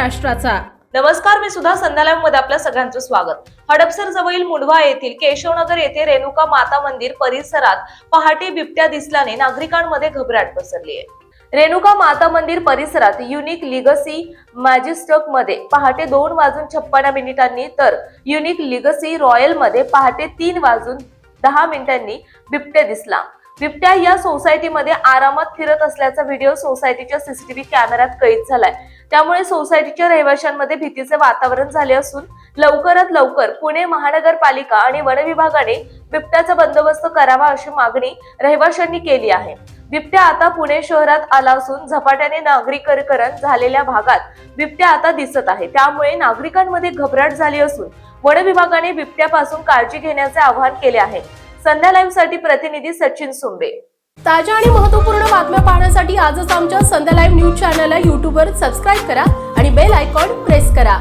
महाराष्ट्राचा। नमस्कार, मी सुद्धा संध्या लाईव्ह मध्ये आपल्या सगळ्यांचं स्वागत। हडपसर जवळील मुंढवा येथील केशवनगर येथे रेणुका माता मंदिर परिसरात पहाटे बिबट्या दिसल्याने नागरिकांमध्ये घबराट पसरली आहे। रेणुका माता मंदिर परिसरात युनिक लिगसी मॅजिस्टक मध्ये पहाटे 2:56 तर युनिक लिगसी रॉयल मध्ये पहाटे 3:10 बिबट्या दिसला। बिबट्या या सोसायटीमध्ये आरामात फिरत असल्याचा व्हिडिओ सोसायटीच्या सीसीटीव्ही कॅमेऱ्यात कैद झालाय। त्यामुळे सोसायटीच्या रहिवाशांमध्ये भीतीचे वातावरण झाले असून लवकरात लवकर पुणे महानगरपालिका आणि वन विभागाने बिबट्याचा बंदोबस्त करावा अशी मागणी रहिवाशांनी केली आहे। बिबट्या आता पुणे शहरात आला असून झपाट्याने नागरिकीकरण झालेल्या भागात बिबट्या आता दिसत आहे। त्यामुळे नागरिकांमध्ये घबराट झाली असून वन विभागाने बिबट्यापासून काळजी घेण्याचे आवाहन केले आहे। संध्या लाईव्ह साठी प्रतिनिधी सचिन सुंबे। ताज्या आणि महत्त्वपूर्ण बातम्या पाहण्यासाठी आजच आमच्या संध्या लाईव्ह न्यूज चॅनलला YouTube वर सबस्क्राईब करा आणि बेल आयकॉन प्रेस करा।